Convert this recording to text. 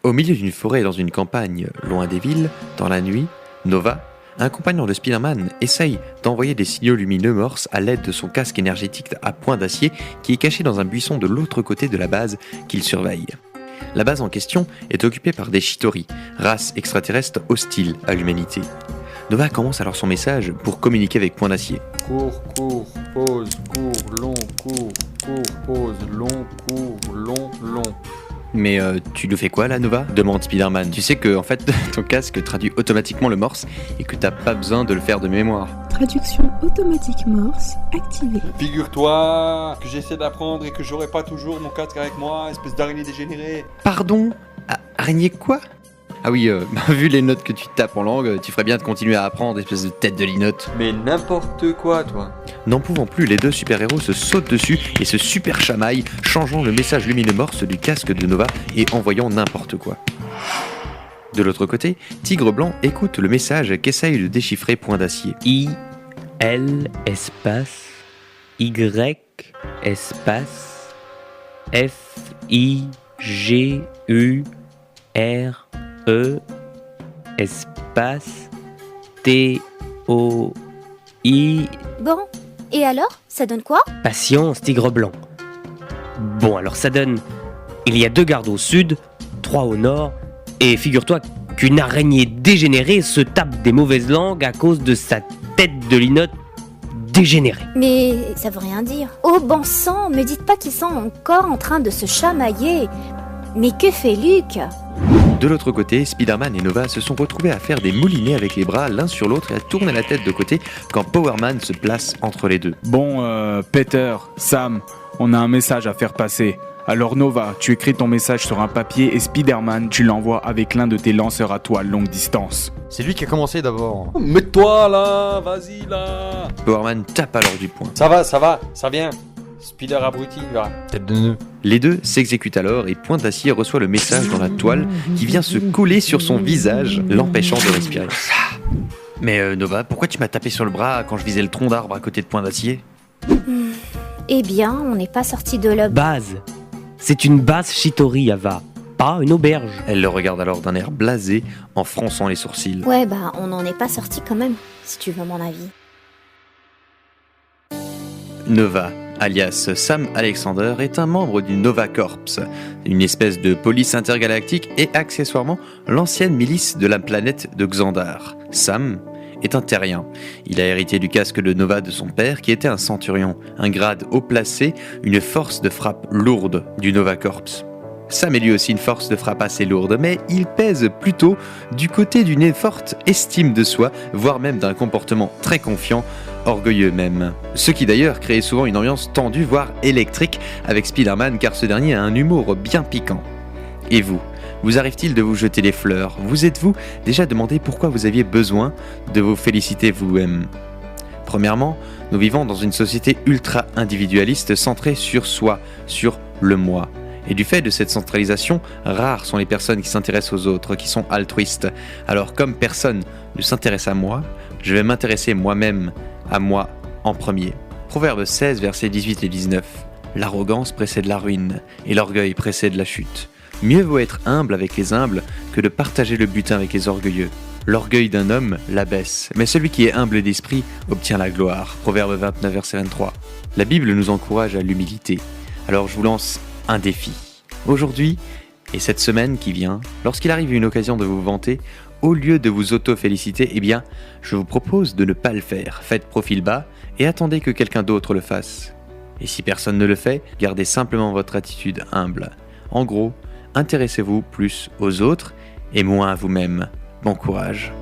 Au milieu d'une forêt dans une campagne, loin des villes, dans la nuit, Nova, un compagnon de Spider-Man, essaye d'envoyer des signaux lumineux morses à l'aide de son casque énergétique à point d'acier qui est caché dans un buisson de l'autre côté de la base qu'il surveille. La base en question est occupée par des Chitauri, race extraterrestre hostile à l'humanité. Nova commence alors son message pour communiquer avec Point d'Acier. Cours, pause, long, pause, long, long. Mais tu le fais quoi là, Nova ? Demande Spider-Man. Tu sais que en fait ton casque traduit automatiquement le morse et que t'as pas besoin de le faire de mémoire. Traduction automatique morse activée. Figure-toi que j'essaie d'apprendre et que j'aurai pas toujours mon casque avec moi, espèce d'araignée dégénérée. Pardon ? Araignée quoi ? Ah oui, vu les notes que tu tapes en langue, tu ferais bien de continuer à apprendre, espèce de tête de linotte. Mais n'importe quoi, toi. N'en pouvant plus, les deux super-héros se sautent dessus et se super chamaillent, changeant le message lumineux morse du casque de Nova et envoyant n'importe quoi. De l'autre côté, Tigre Blanc écoute le message qu'essaye de déchiffrer Point d'Acier. I-L espace Y espace F-I-G-U-R-E espace T-O-I. Bon, et alors, ça donne quoi? Patience, Tigre Blanc. Bon, alors ça donne... Il y a 2 gardes au sud, 3 au nord, et figure-toi qu'une araignée dégénérée se tape des mauvaises langues à cause de sa tête de linotte dégénérée. Mais ça veut rien dire. Oh bon sang, me dites pas qu'ils sont encore en train de se chamailler. Mais que fait Luc? De l'autre côté, Spider-Man et Nova se sont retrouvés à faire des moulinets avec les bras l'un sur l'autre et à tourner la tête de côté quand Power Man se place entre les deux. Bon, Peter, Sam, on a un message à faire passer. Alors Nova, tu écris ton message sur un papier et Spider-Man, tu l'envoies avec l'un de tes lanceurs à toile longue distance. C'est lui qui a commencé d'abord. Mets-toi là, vas-y là. Power Man tape alors du poing. Ça vient. Spider abruti, là. Tête de nœud. Les deux s'exécutent alors et Point d'Acier reçoit le message dans la toile qui vient se coller sur son visage, l'empêchant de respirer. Mais Nova, pourquoi tu m'as tapé sur le bras quand je visais le tronc d'arbre à côté de Point d'Acier ? Eh bien, on n'est pas sorti de la... Base. C'est une base Chitauri, Ava, pas une auberge. Elle le regarde alors d'un air blasé en fronçant les sourcils. Ouais, bah, on n'en est pas sorti quand même, si tu veux mon avis. Nova, alias Sam Alexander, est un membre du Nova Corps, une espèce de police intergalactique et accessoirement l'ancienne milice de la planète de Xandar. Sam est un terrien. Il a hérité du casque de Nova de son père qui était un centurion, un grade haut placé, une force de frappe lourde du Nova Corps. Sam est lui aussi une force de frappe assez lourde, mais il pèse plutôt du côté d'une forte estime de soi, voire même d'un comportement très confiant, orgueilleux même. Ce qui d'ailleurs crée souvent une ambiance tendue, voire électrique avec Spider-Man, car ce dernier a un humour bien piquant. Et vous arrive-t-il de vous jeter des fleurs ? Vous êtes-vous déjà demandé pourquoi vous aviez besoin de vous féliciter vous-même ? Premièrement, nous vivons dans une société ultra-individualiste centrée sur soi, sur le moi. Et du fait de cette centralisation, rares sont les personnes qui s'intéressent aux autres, qui sont altruistes. Alors comme personne ne s'intéresse à moi, je vais m'intéresser moi-même à moi en premier. Proverbe 16, versets 18 et 19. L'arrogance précède la ruine, et l'orgueil précède la chute. Mieux vaut être humble avec les humbles que de partager le butin avec les orgueilleux. L'orgueil d'un homme l'abaisse, mais celui qui est humble d'esprit obtient la gloire. Proverbe 29, verset 23. La Bible nous encourage à l'humilité. Alors je vous lance un défi. Aujourd'hui, et cette semaine qui vient, lorsqu'il arrive une occasion de vous vanter, au lieu de vous auto-féliciter, eh bien, je vous propose de ne pas le faire. Faites profil bas et attendez que quelqu'un d'autre le fasse. Et si personne ne le fait, gardez simplement votre attitude humble. En gros, intéressez-vous plus aux autres et moins à vous-même. Bon courage.